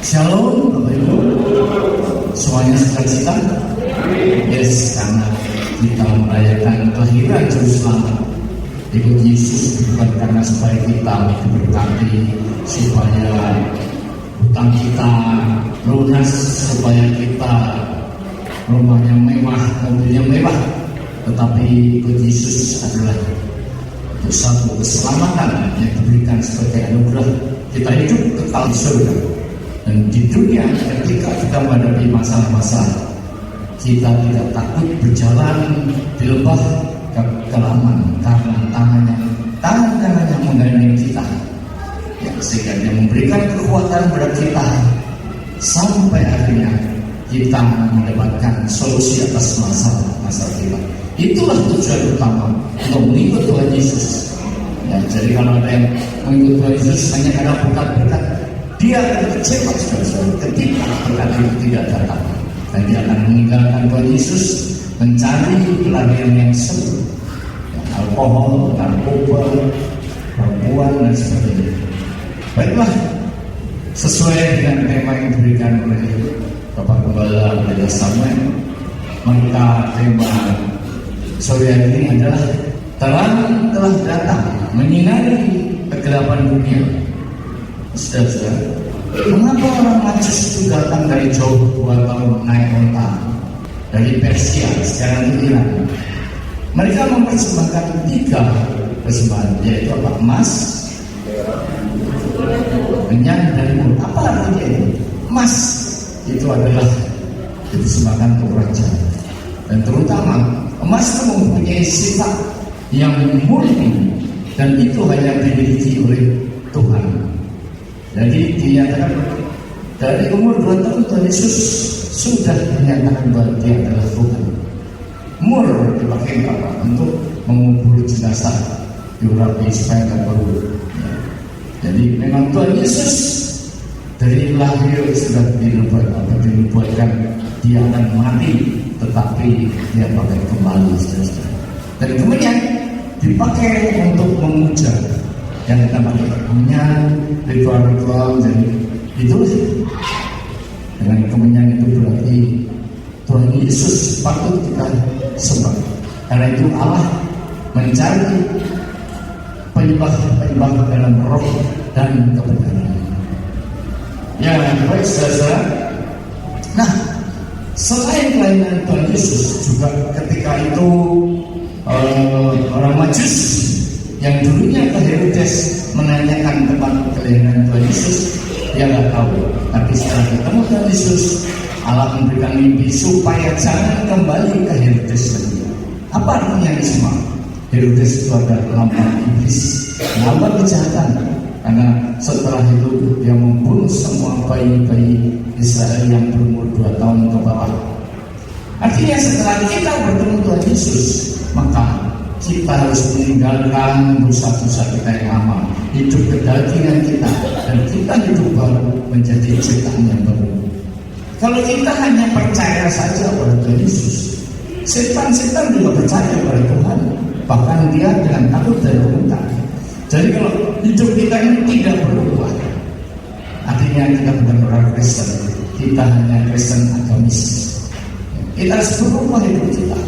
Shalom Bapak Ibu, semuanya sukacita. Yes, karena kita merayakan kelahiran Juru Selamat. Ikut Yesus bukan karena supaya kita diberkati, supaya hutang kita lunas, supaya kita rumahnya mewah, mobilnya mewah, tetapi ikut Yesus adalah untuk satu keselamatan yang diberikan sebagai anugerah. Kita hidup kekal di surga. Dan di dunia ketika kita menghadapi masalah-masalah, kita tidak takut berjalan di lembah kekelaman karena tangan yang menggandeng kita, ya, sehingga dia memberikan kekuatan kepada kita sampai akhirnya kita mendapatkan solusi atas masalah kita. Itulah tujuan utama untuk mengikut Tuhan Yesus. Ya, jadi kalau ada yang mengikut Tuhan Yesus hanya karena berkat-berkat, dia akan kecewa ketika berkat itu tidak datang, dan dia akan meninggalkan Tuhan Yesus mencari pelarian yang seru, ya, alkohol, narkoba, perempuan dan sebagainya. Baiklah, sesuai dengan tema yang diberikan oleh Bapak Gembala Raja Samuel, maka tema sore ini adalah terang telah datang menyinari kegelapan dunia. Saudara, mengapa orang Majus itu datang dari jauh 2 tahun naik onta dari Persia sekarang ke Iran? Mereka mempersembahkan 3 persembahan, yaitu apa? Emas, minyak dan mur. Apa artinya itu? Emas itu adalah dipersembahkan untuk raja, dan terutama emas itu mempunyai sifat yang murni, dan itu hanya dimiliki oleh Tuhan. Jadi dinyatakan dari umur 2 tahun Tuhan Yesus sudah dinyatakan bahwa dia adalah Tuhan. Mur dipakai apa? Untuk mengubur jenazah, diurapi supaya tidak bau. Ya. Jadi memang Tuhan Yesus dari lahir sudah dinubuatkan dia akan mati, tetapi dia pakai kembali, saudara. Dan kemudian dipakai untuk memuja, yang kita pakai kemenyan, ritual-ritual, jadi itu dengan kemenyan itu berarti Tuhan Yesus patut kita sembah. Karena itu Allah mencari penyembah dalam roh dan kebenaran. Ya, baik saudara. Nah, selain kelainan Tuhan Yesus, juga ketika itu orang Majus yang dulunya ke Herodes menanyakan tempat kelahiran Tuhan Yesus, dia nggak tahu. Tapi setelah ketemu Tuhan Yesus, Allah memberikan mimpi supaya jangan kembali ke Herodes lagi. Apa artinya ini semua? Herodes itu adalah lambang iblis, lambang kejahatan. Karena setelah itu dia membunuh semua bayi-bayi Israel yang berumur 2 tahun ke bawah. Artinya setelah kita bertemu Tuhan Yesus, maka kita harus meninggalkan dosa-dosa kita yang lama, hidup kedagingan kita, dan kita hidup baru menjadi ciptaan yang baru. Kalau kita hanya percaya saja pada Tuhan Yesus, setan juga percaya pada Tuhan, bahkan dia dengan takut dan berhutang. Jadi kalau hidup kita ini tidak berubah, artinya kita bukan orang Kristen, kita hanya Kristen agamis. Kita harus berubah hidup kita,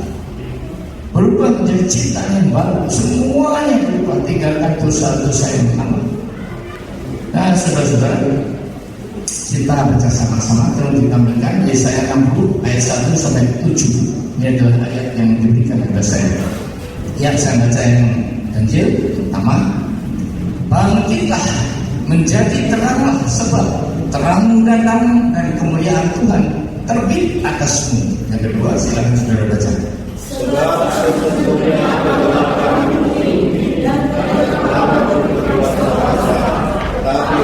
berubah menjadi ciptaan yang baru, semuanya berubah, tinggalkan dosa-dosa yang lama. Nah, saudara-saudara, kita baca sama-sama kalau ditampilkan Yesaya 60 ayat 1 sampai 7. Ini adalah ayat yang diberikan kepada saya. Ya, saya baca yang ganjil. Pertama, bangkitlah menjadi teranglah, sebab terangmu datang dan kemuliaan Tuhan terbit atasmu. Yang kedua, silakan saudara baca. Sebab sesungguhnya adalah kami dan kami berkuasa, tapi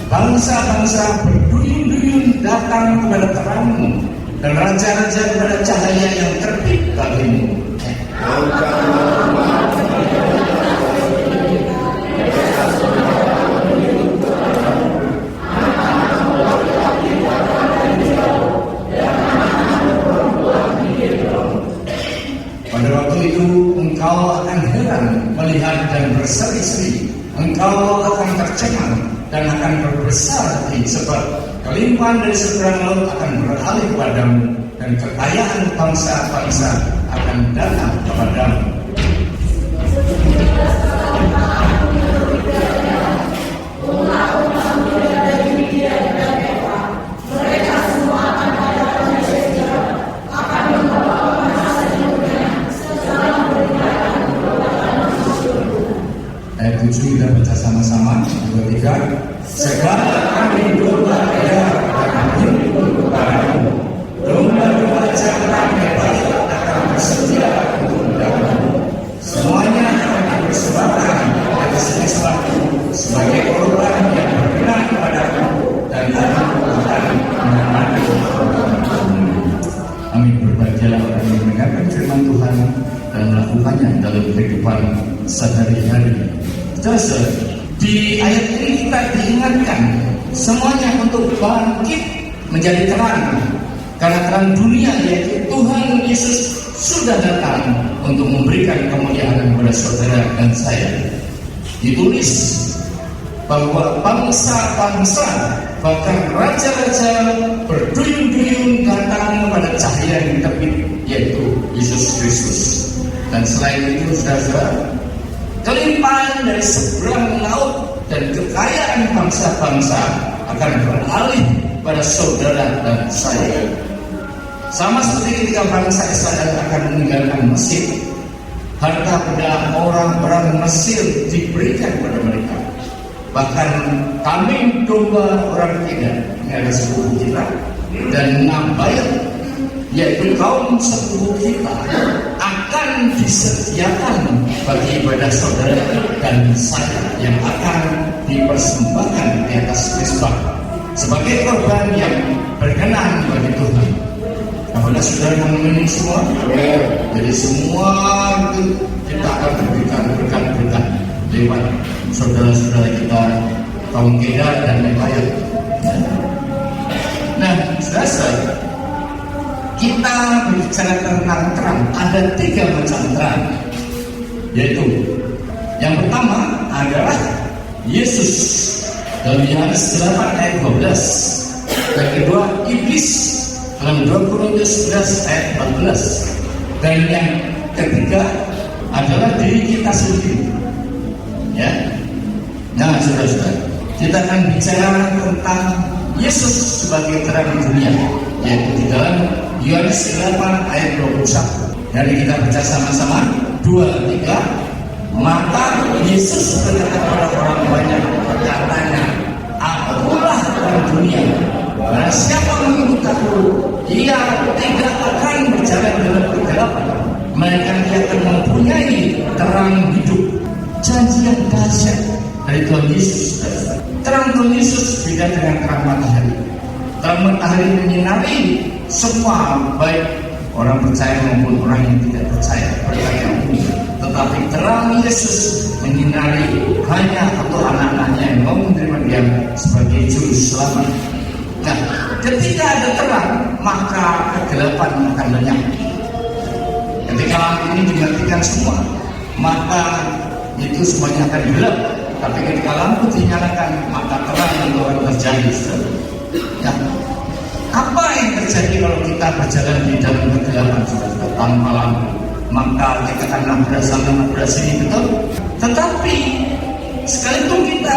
bangsa-bangsa berduyun-duyun datang kepada terangmu, dan raja-raja kepada cahaya yang terbit bagimu. Pada waktu itu engkau akan heran melihat dan berseri-seri, engkau akan tercengang dan akan berbesar hati, sebab kelimpahan dari seberang laut akan beralih padamu, dan kekayaan bangsa-bangsa akan datang kepadamu. Ayat 7 kita baca sama-sama. 2, 3. Segala kami domba liar akan hidup kepadamu. Domba-domba jantan bebas akan bersedia untuk mendapat. Semuanya akan dipersembahkan dari segi suatu sebagai korban yang berkenan kepadamu, dan akan menyelamatkan. Amin. Berbahagialah orang yang mendengarkan firman Tuhan dan melakukannya dalam kehidupan sehari-hari. Terus di ayat ini kita diingatkan semuanya untuk bangkit menjadi terang, karena terang dunia yaitu Tuhan Yesus sudah datang untuk memberikan kemuliaan kepada saudara dan saya. Ditulis bahwa bangsa-bangsa bahkan raja-raja berduyun-duyun datang kepada cahaya yang terbit, yaitu Yesus Kristus. Dan selain itu, saudara, kelimpahan dari seberang laut dan kekayaan bangsa-bangsa akan beralih pada saudara dan saya. Sama seperti ketika bangsa Israel akan meninggalkan Mesir, harta benda orang-orang Mesir diberikan kepada mereka. Bahkan kambing domba orang tidak, ini ada suku kita, dan Nabayat, yaitu kaum sepupu kita, akan disediakan bagi ibadah saudara dan saya yang akan dipersembahkan di atas Mezbah sebagai korban yang berkenan bagi Tuhan. Apabila saudara mengenai semua, jadi semua itu kita akan berikan berkat-berkat lewat saudara-saudara kita kaum Kedar dan Nabayat. Nah, saudara, kita berbicara tentang terang, ada 3 macam terang, yaitu yang pertama adalah Yesus dalam Yohanes 8 ayat 12, yang kedua iblis dalam 2 Korintus 11 ayat 14, dan yang ketiga adalah diri kita sendiri. Ya, nah saudara-saudara, kita akan bicara tentang Yesus sebagai terang dunia, yaitu di dalam Yohanes 8 ayat 21. Jadi kita baca sama-sama 2, 3. Maka Yesus berkata kepada orang banyak, katanya, akulah terang dunia. Barang siapa mengikut aku, ia tidak akan berjalan dalam kegelapan, melainkan dia akan mempunyai terang hidup. Janji yang dahsyat dari Tuhan Yesus. Terang Tuhan Yesus beda dengan terang matahari. Terang matahari menyinari semua, baik orang percaya maupun orang yang tidak percaya, percaya umum. Tetapi terang Yesus menyinari hanya atau anak-anaknya yang mau menerima dia sebagai juru selamat. Nah, ketika ada terang, maka kegelapan akan lenyap. Ketika lampu ini dimatikan semua, maka itu semuanya akan gelap. Tapi ketika lampu dinyalakan, maka terang itu akan terjadi. Ya. Apa yang terjadi kalau kita berjalan di dalam kegelapan tanpa lampu? Maka kita akan nabrak sini, betul? Tetapi sekalipun kita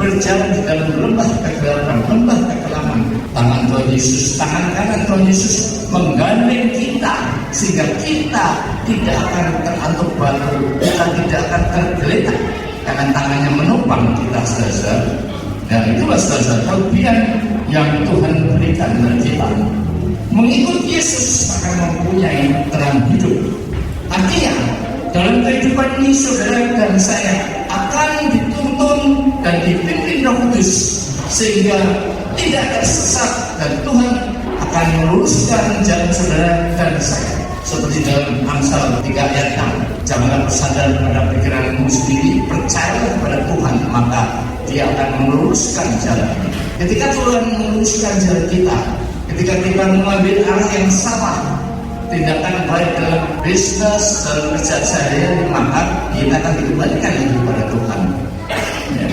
berjalan di dalam lembah kegelapan, lembah kekelaman, tangan Tuhan Yesus, tangan kanan Tuhan Yesus menggandeng kita, sehingga kita tidak akan terantuk batu, kita tidak akan tergeletak, karena tangannya menopang kita, saudara. Dan itulah saudara kelebihan yang Tuhan berikan kepada kita. Mengikut Yesus akan mempunyai terang hidup. Artinya dalam kehidupan ini saudara dan saya akan dituntun dan dipimpin Roh Kudus sehingga tidak tersesat, dan Tuhan akan meluruskan jalan saudara dan saya. Seperti dalam Amsal 3 ayat 6, janganlah bersandar pada pikiranmu sendiri, percayalah kepada Tuhan, maka Dia akan meluruskan jalan. Ketika Tuhan meluruskan jalan kita, ketika kita mengambil arah yang salah, tindakan baik dalam bisnis, dalam kerja saya, maka kita akan dikembalikan kepada Tuhan. Ya.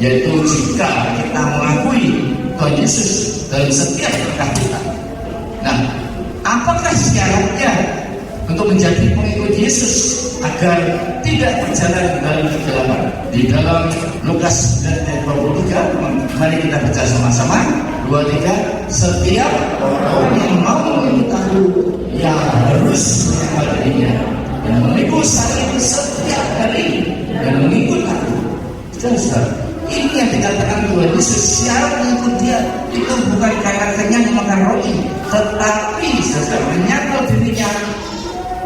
Yaitu jika kita mengakui Tuhan Yesus dalam setiap langkah kita. Nah, apakah syaratnya untuk menjadi pengikut Yesus agar tidak berjalan dalam kegelapan? Di dalam Lukas 9:23, mari kita baca sama-sama. 2-3. Setiap orang yang mau mengikut aku, ya harus mengenalinya dan mengikut saya setiap hari dan mengikut aku. Saudara, ini yang dikatakan Tuhan Yesus. Syarat mengikut Dia itu bukan karena kenyang makan roti, tetapi saudara menyangkal dirinya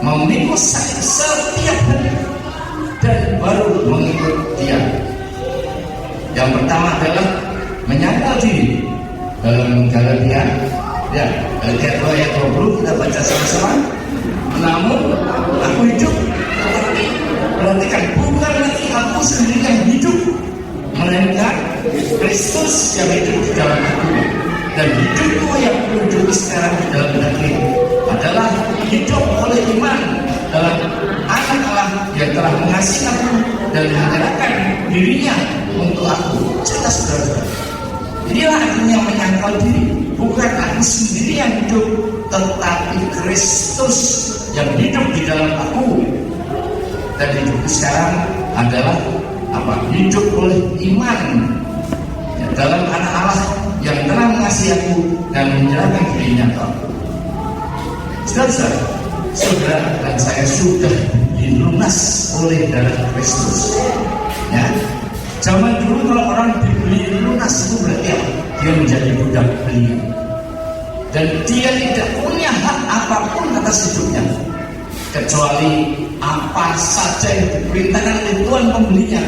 mengikut saya setiap hari dan baru mengikut Dia. Yang pertama adalah menyangkal diri. Dalam Galatia, ya, Galatia 2 ayat 20 kita baca sama-sama. Namun aku hidup, tetapi perhatikan, bukan lagi aku sendiri yang hidup, melainkan Kristus yang hidup di dalam aku. Dan hidupku yang hidup sekarang di dalam daging adalah hidup oleh iman dalam Anak Allah yang telah mengasihi aku dan menyerahkan dirinya untuk aku. Jelas saudara. Inilah artinya menyangkal diri. Bukan aku sendiri yang hidup, tetapi Kristus yang hidup di dalam aku. Dan hidupku sekarang adalah apa? Hidup oleh iman ya, dalam Anak Allah yang telah mengasihi aku dan menyerahkan dirinya ke aku. Saudara dan saya sudah dilunas oleh darah Kristus. Ya. Zaman dulu kalau orang dibeli lunas itu berarti apa? Dia menjadi budak beliau. Dan dia tidak punya hak apapun atas hidupnya. Kecuali apa saja yang diperintahkan oleh Tuhan pembelinya,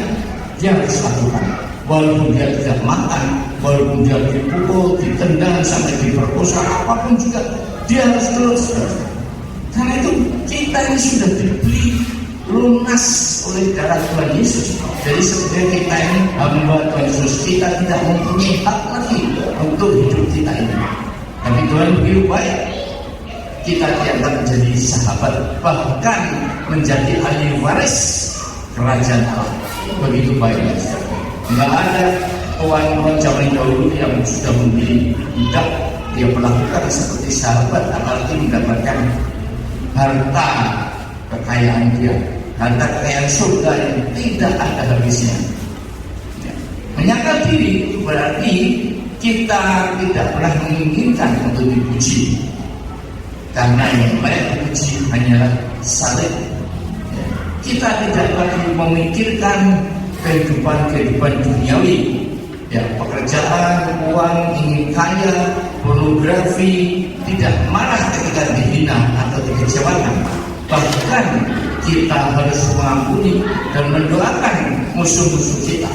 dia harus lakukan. Walaupun dia tidak makan, walaupun dia dipukul, ditendang, sampai diperkosa, apapun juga, dia harus terus. Karena itu kita ini sudah dibeli lunas oleh darah Tuhan Yesus. Jadi sebenarnya kita ini hamba Tuhan Yesus, kita tidak mempunyai hak lagi untuk hidup kita ini. Tapi Tuhan begitu baik, kita dianggap menjadi sahabat, bahkan menjadi ahli waris kerajaan Allah. Begitu baiknya. Tidak ada tuan-tuan zaman dahulu yang sudah membeli budak, dia melakukan seperti sahabat, apalagi mendapatkan harta kekayaan dia, harta kekayaan surga yang tidak ada habisnya. Ya. Menyangkal diri berarti kita tidak pernah menginginkan untuk dipuji, karena yang layak dipuji hanyalah salib. Ya. Kita tidak lagi memikirkan kehidupan duniawi, ya, pekerjaan, uang, ingin kaya, pornografi, tidak marah ketika dihina atau dikecewakan. Bahkan kita harus mengampuni dan mendoakan musuh-musuh kita.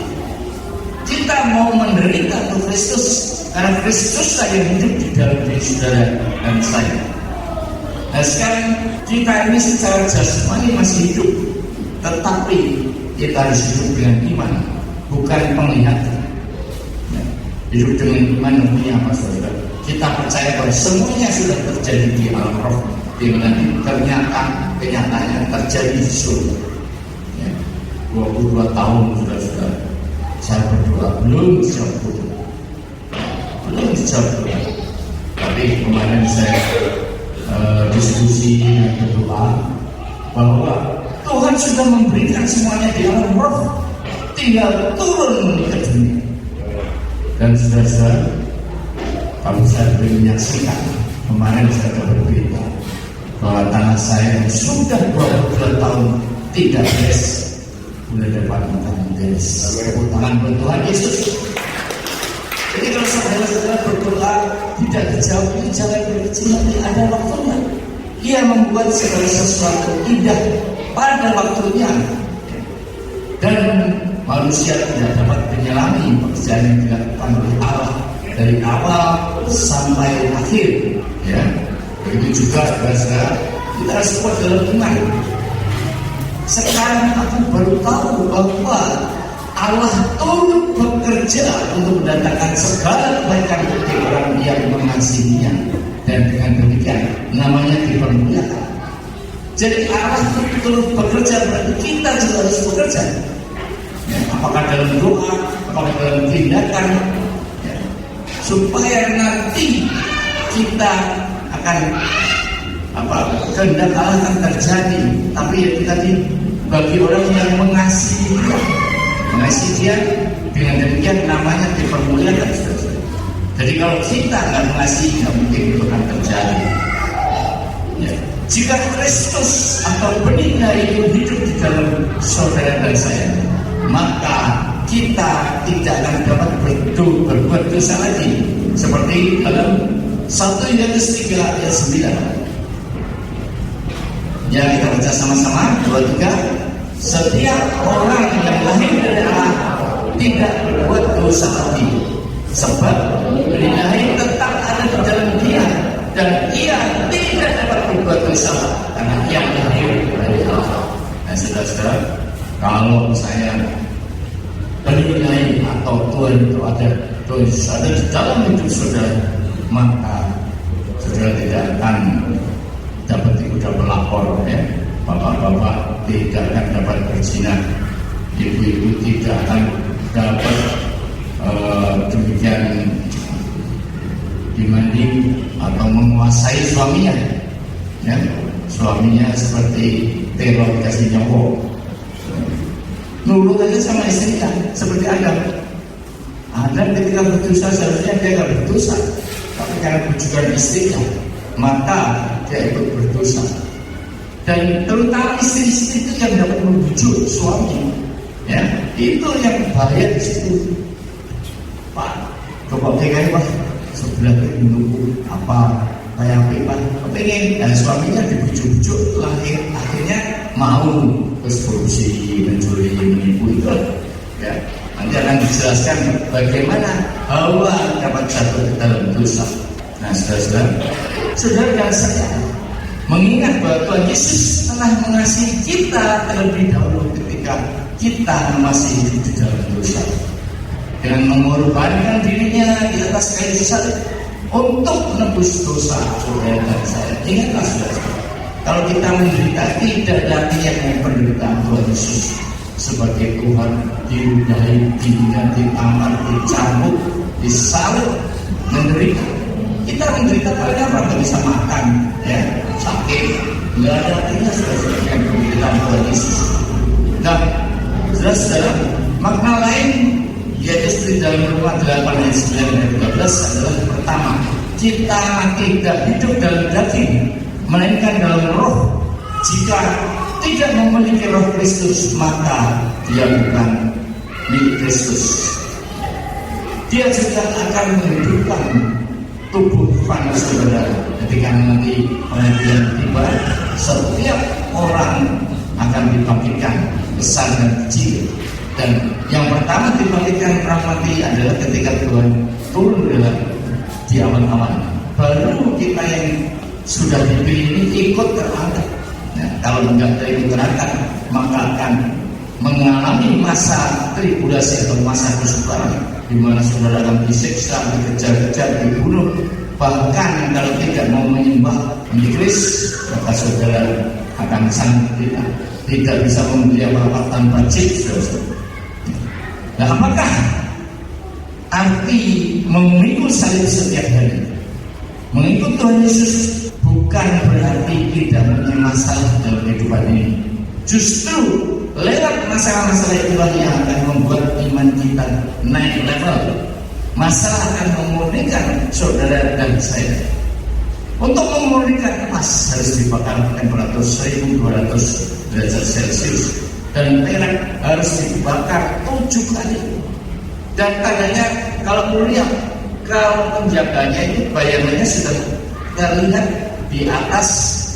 Kita mau menderita untuk Kristus, karena Kristus yang hidup di dalam diri saudara dan saya. Nah sekarang kita ini secara jasmani masih hidup, tetapi kita harus hidup dengan iman, bukan penglihatan. Ya, hidup dengan iman namanya apa saudara? Kita percaya bahwa semuanya sudah terjadi di alam roh, di mana kenyataannya terjadi di surga. Ya, 22 tahun sudah saya berdoa, belum dijawab, tapi kemarin saya diskusi dan berdoa bahwa Tuhan sudah memberikan semuanya di alam roh, tinggal turun ke dunia. Dan saudara, kalau saya boleh menyaksikan, kemarin saya sudah berberita bahwa tanah saya yang sudah 22 tahun tidak beres, sudah dapat tangan beres. Tepuk tangan buat Tuhan Yesus. Jadi kalau saudara-saudara berdoa tidak dijawab, itu jangan berkecil hati, ada waktunya. Dia membuat segala sesuatu indah pada waktunya, dan manusia tidak dapat menyelami pekerjaan yang dilakukan oleh Allah dari awal sampai akhir. Ya, begitu juga saudara, kita harus kuat dalam iman. Sekarang aku baru tahu bahwa Allah turut bekerja untuk mendatangkan segala kebaikan bagi orang yang mengasihinya. Dan dan dengan demikian namanya dipermuliakan. Jadi Allah turut bekerja, berarti kita juga harus bekerja. Ya, apakah dalam doa, apakah dalam tindakan, ya, supaya nanti kita akan kehendak Allah akan terjadi. Tapi ya tadi bagi orang yang mengasihi dia, dengan demikian namanya dipermuliakan. Jadi kalau kita nggak mengasihi, nggak mungkin itu akan terjadi. Ya. Jika Kristus atau benihnya itu hidup di dalam saudara dan saya, maka kita tidak akan dapat berbuat dosa lagi. Seperti dalam 1 Yohanes 3 ayat 9. Ya, kita baca sama-sama 2, 3. Setiap orang yang lahir dari Allah tidak berbuat dosa lagi, sebab benih lahir tetap ada di dalam dia, dan ia tidak dapat berbuat dosa karena ia lahir dari Allah. Nah, saudara-saudara, kalau saya benih atau Tuhan itu ada di dalam hidup saudara, maka saudara tidak akan dapat ikutan pelapor, ya. Bapak-bapak tidak akan dapat berzina, ibu-ibu tidak akan dapat demikian dimanding atau menguasai suaminya, ya. Suaminya seperti teror kasih nyawa, nurut aja sama istrinya seperti Adam ketika berdosa seharusnya dia tidak berdosa, tapi karena bujukan istrinya maka dia ikut berdosa. Dan terutama istri-istri itu yang dapat membujuk suami, ya, itu yang bahaya di situ. Pak, coba pegang Pak, sebelah menunggu apa kayak apa Pak, pengen, dan suaminya dibujuk-bujuk, akhirnya mau terus korupsi, mencuri, menipu itu, ya. Nanti akan dijelaskan bagaimana Hawa dapat jatuh ke dalam dosa. Nah, saudara dan saya mengingat bahwa Tuhan Yesus telah mengasihi kita terlebih dahulu ketika kita masih hidup di dalam dosa, dengan mengorbankan dirinya di atas kayu salib untuk menebus dosa saudara dan saya. Ingatlah saudara, kalau kita menderita, tidak ada artinya yang penderitaan Tuhan Yesus sebagai Tuhan diludahi, dihina, ditampar, dicambuk, disalib, menderita. Kita menderita karena apa? Tidak bisa makan, ya, sakit, nggak ada artinya saudara yang penderitaan Tuhan Yesus. Nah, saudara, makna lain yaitu di dalam Roma 8 ayat 9 dan 12 adalah pertama, kita tidak hidup dalam daging, melainkan dalam roh. Jika tidak memiliki roh Kristus, maka dia bukan milik Kristus. Dia juga akan menghidupkan tubuh fana saudara ketika nanti pengadilan tiba. Setiap orang akan dibangkitkan, besar dan kecil. Dan yang pertama dibangkitkan orang mati adalah ketika Tuhan turun di awan-awan. Baru kita yang sudah dipilih ini ikut terangkat. Nah, kalau tidak ikut terangkat, maka akan mengalami masa tribulasi atau masa kesukaran, di mana saudara akan disiksa, dikejar-kejar, dibunuh. Bahkan kalau tidak mau menyembah Inggris, maka saudara akan sangat tidak bisa membeli apa-apa tanpa chip. Nah, apakah arti mengikut salib setiap hari? Mengikut Tuhan Yesus bukan berarti tidak punya masalah dalam kehidupan ini. Justru lewat masalah-masalah itulah yang akan membuat iman kita naik level. Masalah akan memurnikan saudara dan saya. Untuk memurnikan emas harus dibakar temperatur 1200 derajat Celcius, dan perak harus dibakar 7 kali. Dan tandanya kalau mulia, kalau penjaganya itu bayangannya sudah terlihat di atas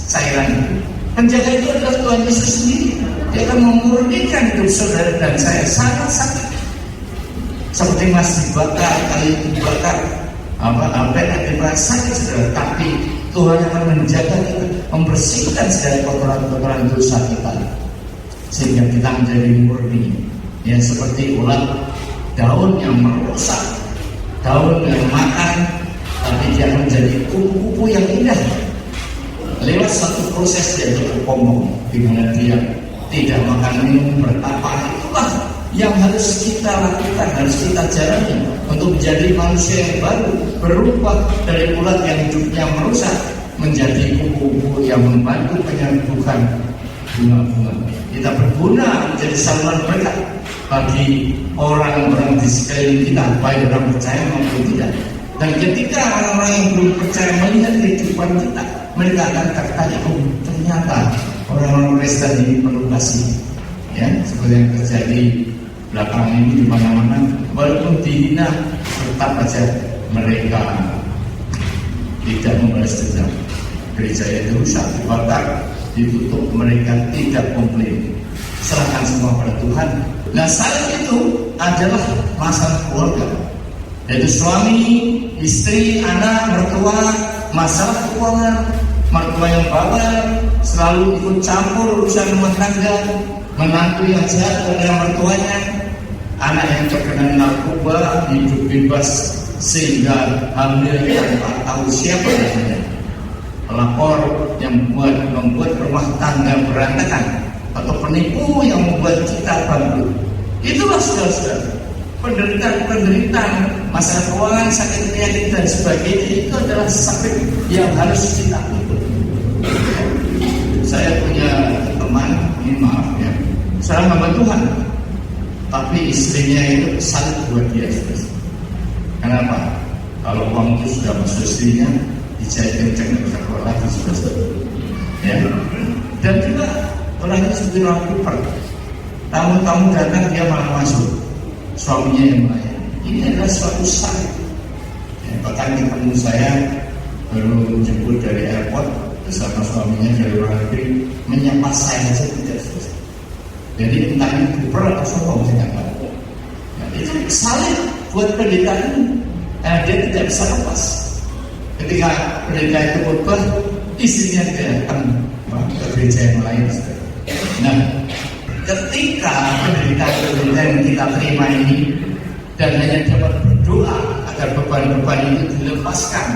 cairan itu. Penjaga itu adalah Tuhan Yesus sendiri. Dia akan memurnikan hidup saudara dan saya. Sangat sakit. Seperti emas dibakar, kali dibakar, perak dibakar, sakit saudara. Tapi Tuhan akan menjaga kita, membersihkan segala kotoran-kotoran dosa kita, sehingga kita menjadi murni. Yang seperti ulat, daun yang merusak, daun yang makan, tapi dia menjadi kupu-kupu yang indah lewat satu proses yaitu berpomong, di mana dia tidak makan minum bertapa. Itulah yang harus kita lakukan, harus kita jalani untuk menjadi manusia yang baru, berubah dari ulat yang hidupnya merusak menjadi kupu-kupu yang membantu penyembuhan bunga-bunga. Kita berguna menjadi saluran berkat bagi orang-orang di sekeliling kita, baik orang percaya maupun tidak. Dan ketika orang-orang yang belum percaya melihat kehidupan kita, mereka akan tertanya, oh ternyata orang-orang Kristen ini perlu kasih. Ya, seperti yang terjadi belakangan ini di mana-mana, walaupun dihina, tetap saja mereka tidak membalas dendam. Gereja itu rusak, dibakar, ditutup, mereka tidak komplain. Serahkan semua pada Tuhan. Nah, saat itu adalah masalah keluarga, yaitu suami, istri, anak, mertua, masalah keuangan. Mertua yang bawel selalu ikut campur urusan rumah tangga, menantu yang jahat pada mertuanya, anak yang terkena narkoba, hidup bebas sehingga hamil tanpa tahu siapa namanya, pelakor yang membuat rumah tangga berantakan, atau penipu yang membuat kita bangkrut. Itulah saudara-saudara, penderitaan masalah keuangan, sakit penyakit dan sebagainya, itu adalah sakit yang harus kita ikut. Saya punya teman, ini maaf ya, seorang hamba Tuhan, tapi istrinya itu salib buat dia. Kenapa? Kalau uang itu sudah masuk istrinya, dijahit kencang bisa keluar lagi sudah. Ya. Dan juga orang itu seperti orang kuper. Tamu-tamu datang dia malah masuk, suaminya yang melayani. Ini adalah suatu salib. Ya, bahkan ketemu saya baru jemput dari airport bersama suaminya dari luar negeri, menyapa saya saja tidak selesai. Jadi entah ini kuper atau sombong saya nggak tahu. Nah, itu salib buat pendeta itu, dia tidak bisa lepas. Ketika pendeta itu khotbah, istrinya datang ke gereja yang lain. Nah, ketika pendeta yang kita terima ini dan hanya dapat berdoa agar beban-beban itu dilepaskan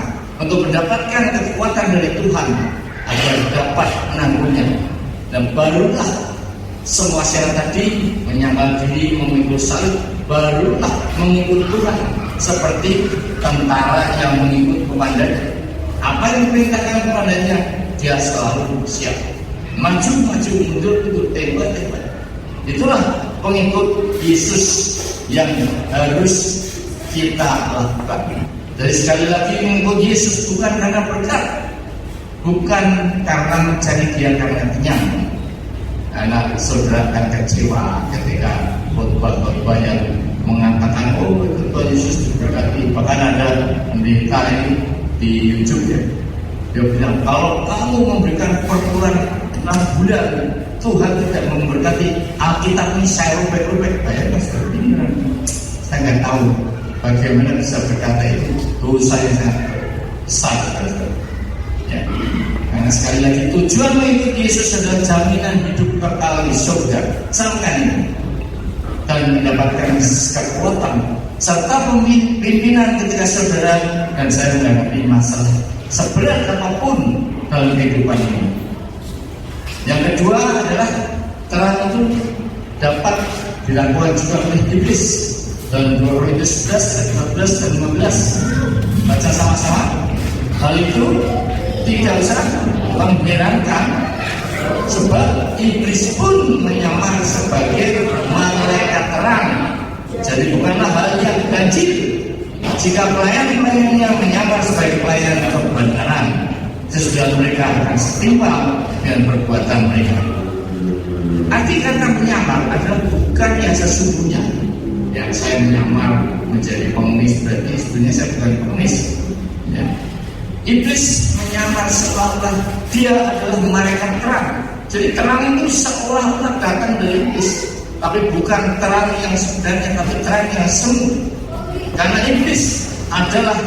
untuk mendapatkan kekuatan dari Tuhan agar dapat menanggungnya, dan barulah semua syarat tadi menyangkal diri, memikul salib, barulah mengikut Tuhan seperti tentara yang mengikut komandannya. Apa yang diperintahkan kepadanya, dia selalu siap. Maju-maju, mundur, tembak-tembak. Itulah pengikut Yesus yang harus kita lakukan. Jadi sekali lagi, mengikut Yesus bukan karena berkat, bukan karena mencari dia karena kenyang. Anak saudara akan kecewa ketika khotbah-khotbah yang mengatakan, oh khotbah Yesus diberkati. Bahkan ada pendeta ini di YouTube ya, dia bilang, kalau kamu memberikan perpuluhan 6 bulan, Tuhan tidak memberkati. Alkitab ini saya robek-robek. Bayangkan ini, saya nggak tahu bagaimana bisa berkata itu. Dosanya sangat besar. Ya. Karena sekali lagi tujuan mengikuti Yesus adalah jaminan hidup kekal di surga. Sampai ini dan mendapatkan kekuatan serta pimpinan ketika saudara dan saya menghadapi masalah seberat apapun dalam kehidupan ini. Yang kedua adalah terang itu dapat dilakukan juga oleh iblis. Dan 2 Korintus 11, 14 dan 15. Baca sama-sama. Hal itu tidak usah mengherankan, sebab iblis pun menyamar sebagai malaikat terang. Jadi bukanlah hal yang ganjil jika pelayan-pelayannya menyamar sebagai pelayan kebenaran, sesudah mereka akan setimpal dengan perbuatan mereka. Arti kata menyamar adalah bukan yang sesungguhnya. Yang saya menyamar menjadi pengemis, berarti sebenarnya saya bukan pengemis. Ya. Iblis menyamar seolah-olah dia adalah malaikat terang. Jadi terang itu seolah-olah datang dari iblis, tapi bukan terang yang sebenarnya, tapi terang yang semu. Karena iblis adalah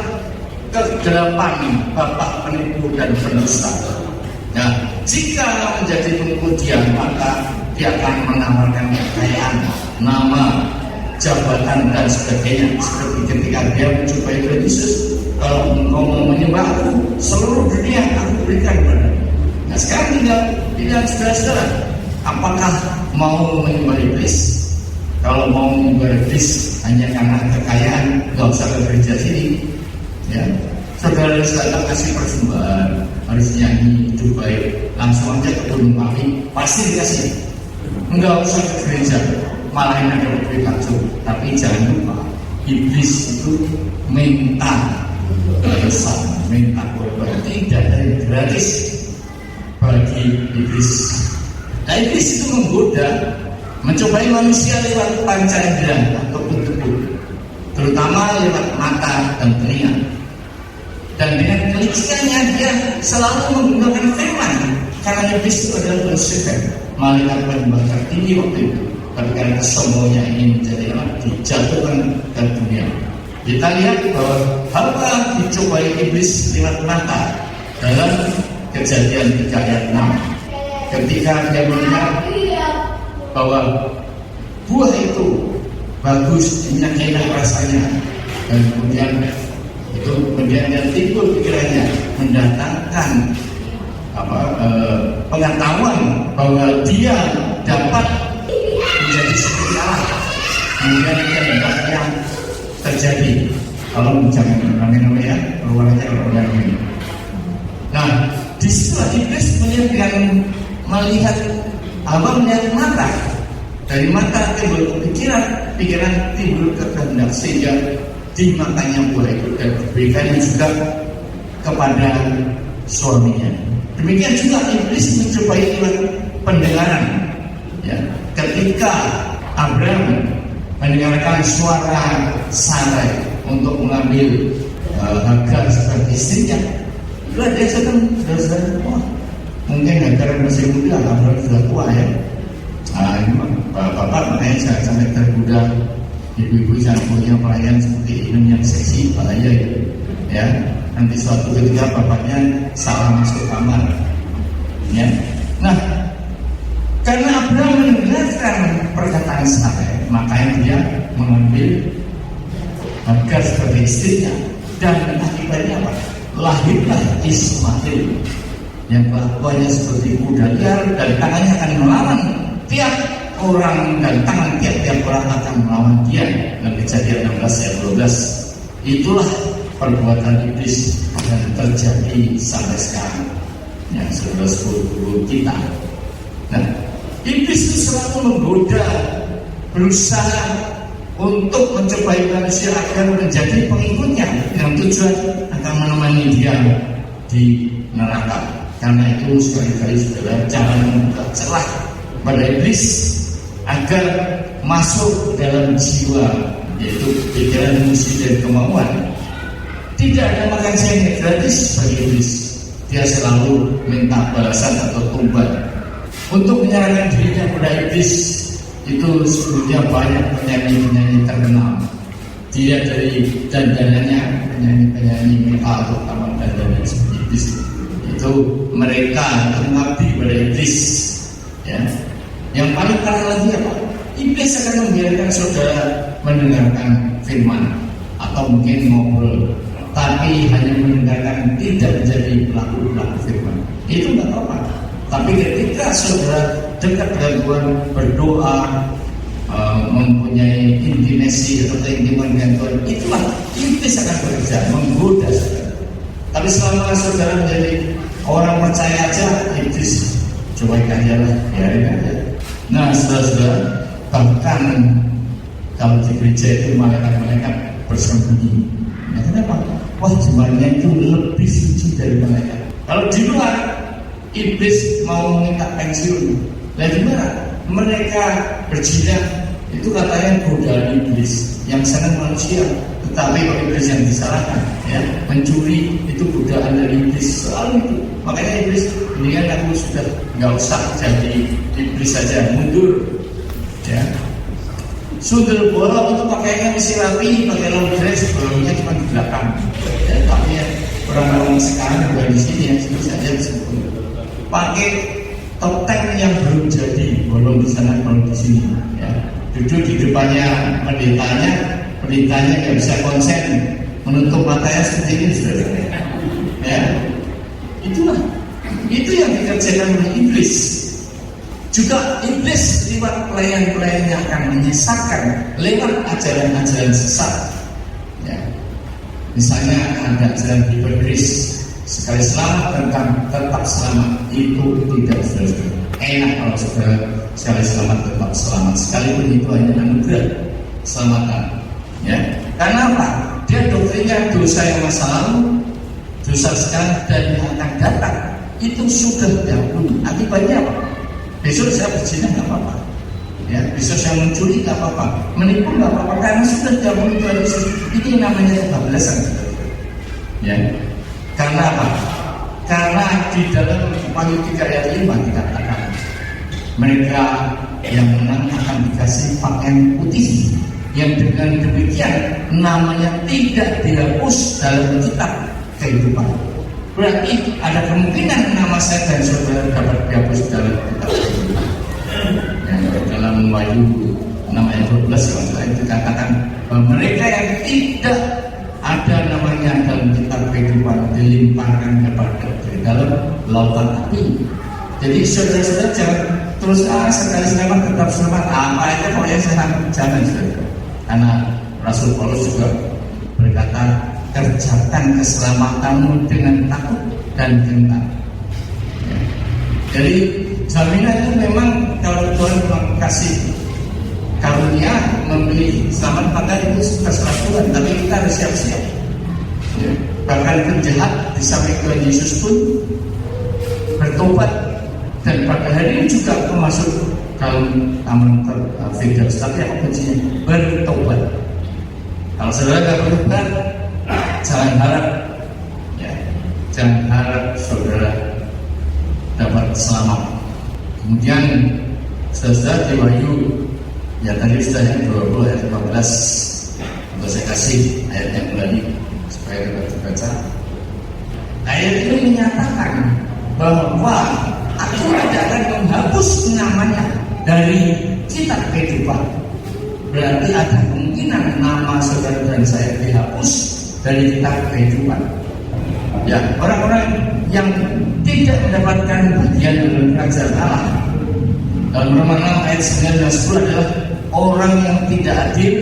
kegelapan, bapak penipu dan pendusta. Nah, jika menjadi pengikut dia, maka dia akan menawarkan kekayaan, nama, jabatan dan sebagainya. Seperti ketika dia mencobai Tuhan Yesus, kalau engkau mau menyembah aku, seluruh dunia aku berikan kepada. Nah sekarang tinggal saudara-saudara, apakah mau menyembah iblis? Kalau mau menyembah iblis hanya karena kekayaan, nggak usah ke gereja sini, ya. Saudara-saudara kasih persembahan, harus nyanyi hidup baik, langsung aja ke Gunung Kawi, pasti dikasih. Nggak usah ke gereja, malah yang ada lebih kacau. Tapi jangan lupa, iblis itu minta balasan, minta korban. Tidak ada yang gratis bagi iblis. Nah iblis itu menggoda, mencobai manusia lewat panca indera ataupun tubuh, terutama lewat mata dan telinga. Dan dengan kelicikannya dia selalu menggunakan firman, karena iblis itu adalah Lucifer, malaikat penyembah tertinggi waktu itu. Tapi karena semuanya ingin menjadi anak, dijatuhkan ke dunia. Kita lihat bahwa Hawa dicobai iblis lewat mata dalam Kejadian 3 ayat 6. Ketika dia melihat bahwa buah itu bagus, enak rasanya, dan kemudian dia timbul pikirannya mendatangkan pengetahuan bahwa dia dapat menjadi seperti Allah. Kemudian kehendaknya terjadi. Kalau jangan namanya keluarnya orang ini. Nah, disitulah iblis melihat Hawa melihat mata. Dari mata timbul pikiran timbul kehendak, sehingga dimakannya buah itu dan diberikannya juga kepada suaminya. Demikian juga iblis mencobai lewat pendengaran. Ya, ketika Abraham mendengarkan suara Sarai untuk mengambil Hagar sebagai istrinya, itulah dia sedang wah, mungkin Hagar masih muda, Abraham sudah tua ya. Nah, ini bapak makanya jangan sampai tergoda. Ibu-ibu jangan punya pelayan seperti ini yang seksi, bahaya ya. Nanti suatu ketika bapaknya salah masuk kamar, ya. Nah, karena Abraham mendengarkan perkataan Sarai, makanya dia mengambil Hagar sebagai istrinya, dan akibatnya apa? Lahirlah Ismail yang kelakuannya seperti kuda liar dan tangannya akan melawan tiap orang, dan tangan tiap-tiap orang akan melawan dia. Dalam Kejadian 16 ayat 12. Itulah perbuatan iblis yang terjadi sampai sekarang, yang saudara-saudara kita. Nah, iblis itu selalu menggoda, berusaha untuk mencobai manusia agar menjadi pengikutnya, dengan tujuan akan menemani dia di neraka. Karena itu sekali-kali saudara jangan membuka celah pada iblis agar masuk dalam jiwa, yaitu pikiran, emosi dan kemauan. Tidak ada makan siang yang gratis bagi iblis. Dia selalu minta balasan atau tumbal. Untuk menyerahkan dirinya pada iblis itu sebetulnya banyak penyanyi-penyanyi terkenal. Dia dari dandanannya penyanyi-penyanyi metal, terutama dandanan seperti iblis. Itu mereka mengabdi pada iblis, ya. Yang paling parah lagi apa? Iblis akan membiarkan saudara mendengarkan firman atau mungkin ngobrol, tapi hanya mendengarkan, tidak menjadi pelaku firman. Itu nggak apa-apa. Tapi ketika saudara dekat dengan Tuhan, berdoa, mempunyai intimasi atau keintiman dengan Tuhan, itulah iblis akan bekerja, menggoda saudara. Tapi selama saudara menjadi orang percaya aja, iblis coba kayalah, biarin aja. Nah, saudara-saudara, bahkan kalau di gereja itu malaikat-malaikat bersembunyi. Nah, kenapa? Wah, jemaatnya itu lebih suci dari malaikat. Kalau di luar, iblis mau minta pensiun. Nah, gimana? Mereka berjinak, itu katanya godaan iblis yang senang manusia. Tetapi kalau iblis yang disalahkan, ya, mencuri itu godaan dari iblis, selalu itu. Makanya iblis, mendingan aku sudah nggak usah jadi iblis saja, mundur, ya. Sundel bolong itu pakainya mesti rapi, pakai long dress, bolongnya cuma di belakang. Ya, tapi ya, orang-orang sekarang juga di sini yang sebut saja disebut pakai top tank yang belum jadi, bolong di sana, bolong di sini, ya. duduk di depannya pendetanya nggak bisa konsen, menutup matanya seperti ini, saudara. Ya, itu yang dikerjakan oleh iblis. Juga iblis lewat pelayan-pelayannya akan menyesatkan lewat ajaran-ajaran sesat. Ya. Misalnya ada ajaran hiperkris, sekali selamat tentang tetap selamat, itu tidak saudara. Enak kalau saudara sekali selamat tetap selamat, sekalipun itu hanya anugerah keselamatan. Ya. Karena apa? Dia doktrinnya dosa yang masa lalu, dosa sekarang dan yang akan datang itu sudah dahulu. Akibatnya apa? Besok saya berzina nggak apa-apa, ya. Besok saya mencuri nggak apa-apa, menipu nggak apa-apa, karena sudah dahulu Tuhan Yesus. Ini namanya kebablasan, ya. Karena apa? Karena di dalam Wahyu 3 ayat 5 dikatakan mereka yang menang akan dikasih pakaian putih, yang dengan demikian namanya tidak dihapus dalam kitab kehidupan. Berarti ada kemungkinan nama saya dan saudara dapat dihapus dalam kitab kehidupan. Yang dalam Wahyu 6 ayat 12 itu dikatakan bahwa mereka yang tidak ada namanya dalam kitab kehidupan dilimparkan kepada di dalam lautan api. Jadi saudara-saudara jangan terus sekali selamat tetap selamat, apa aja pokoknya jangan saudara. Karena Rasul Paulus juga berkata, kerjakan keselamatanmu dengan takut dan gentar. Ya. Jadi jaminan itu memang kalau Tuhan kasih karunia memberi selamat, maka itu terserah Tuhan, tapi kita harus siap-siap. Ya. Bahkan penjahat di samping Tuhan Yesus pun bertobat, dan pada hari ini juga termasuk dalam taman Firdaus. Tapi apa kuncinya? Bertobat. Kalau saudara tidak bertobat, jangan harap, ya, jangan harap saudara dapat selamat. Kemudian saudara di Wahyu, ya tadi sudah yang 20 ayat 15, untuk saya kasih ayatnya kembali supaya dapat dibaca. Ayat ini menyatakan bahwa aku tidak akan menghapus namanya dari kitab kehidupan. Berarti ada kemungkinan nama saudara dan saya dihapus dari kitab kehidupan. Ya, orang-orang yang tidak mendapatkan bagian dalam kerajaan Allah. Dalam Roma 6 ayat 9 dan 10 adalah orang yang tidak adil,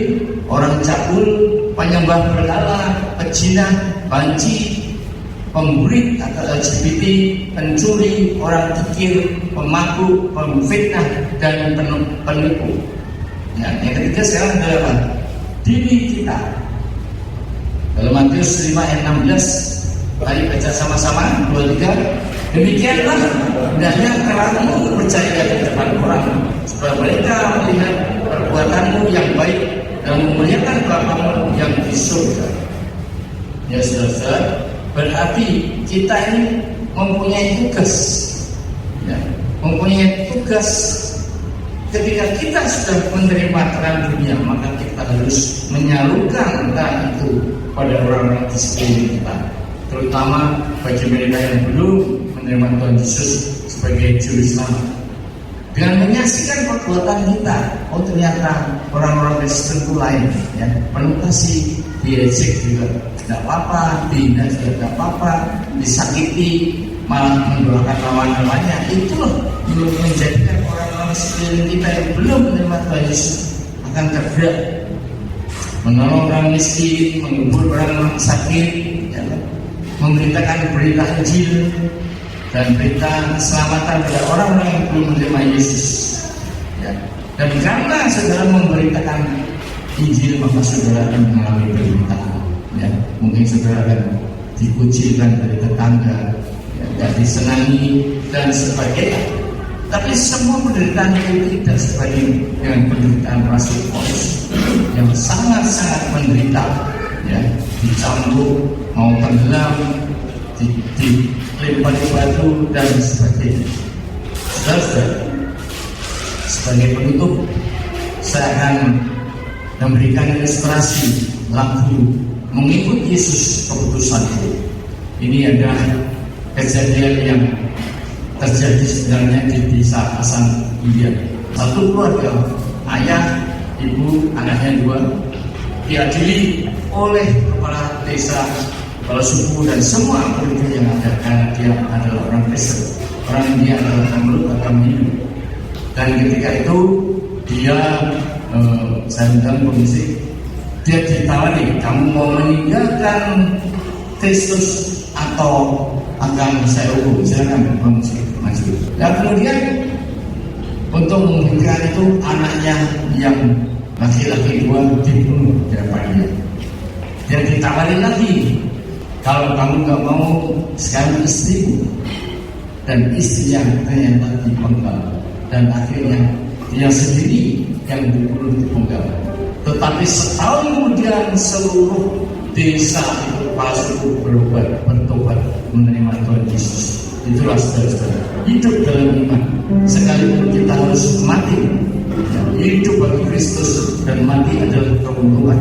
orang cabul, penyembah berhala, pezina, banci, pemburit atau LGBT, pencuri, orang kikir, pemabuk, pemfitnah, dan penipu. Ya, yang ketiga sekarang adalah diri kita. Dalam Matius 5 ayat 16, mari baca sama-sama 2-3. Demikianlah hendaknya kamu percaya di depan orang, supaya mereka melihat perbuatanmu yang baik dan memuliakan Bapamu yang di surga. Ya saudara, berarti kita ini mempunyai tugas, ya, mempunyai tugas. Ketika kita sudah menerima terang dunia, maka kita harus menyalurkan terang itu pada orang-orang di sekeliling kita, terutama bagi mereka yang belum menerima Tuhan Yesus sebagai Juru Selamat. Dengan menyaksikan perbuatan kita, oh ternyata orang-orang Kristen itu lain, ya, penuh kasih, diejek juga tidak apa-apa, dihina juga tidak apa-apa, disakiti malah mendoakan lawan-lawannya. Itulah belum menjadikan orang-orang sekeliling kita yang belum menerima Tuhan Yesus akan tergerak menolong orang miskin, menghibur orang sakit, ya, memberitakan berita Injil dan berita keselamatan pada orang-orang yang belum menerima Yesus. Ya. Dan karena saudara memberitakan Injil, maka saudara akan mengalami penderitaan. Ya. Mungkin saudara akan dikucilkan dari tetangga, ya, tidak disenangi dan sebagainya. Tapi semua penderitaan itu tidak sebanding dengan penderitaan Rasul Paulus yang sangat-sangat menderita, ya, dicambuk, mau tenggelam, dilempari batu dan sebagainya. Saudara, sebagai penutup, saya akan memberikan ilustrasi lagu mengikut Yesus keputusanku. Ini adalah kejadian yang terjadi sebenarnya di desa Asang India. Satu keluarga, ayah, ibu anaknya 2 diadili oleh kepala desa, kepala suku dan semua penduduk yang ada, karena dia adalah orang Kristen, orang India adalah pemeluk agama Hindu. Dan ketika itu dia saya undang komisi, dia ditawari, kamu mau meninggalkan Kristus atau akan saya hukum, silakan maju. Dan kemudian untuk menghentikan itu anaknya yang laki-laki 2 dibunuh di hadapannya. Dia ditawarin lagi, kalau kamu nggak mau sekarang istrimu, dan istrinya ternyata dipenggal, dan akhirnya dia sendiri yang dibunuh dipenggal. Tetapi setahun kemudian seluruh desa itu pasti bertobat menerima Tuhan Yesus. Itulah saudara-saudara, hidup dalam iman. Sekalipun kita harus mati, hidup bagi Kristus dan mati adalah keuntungan.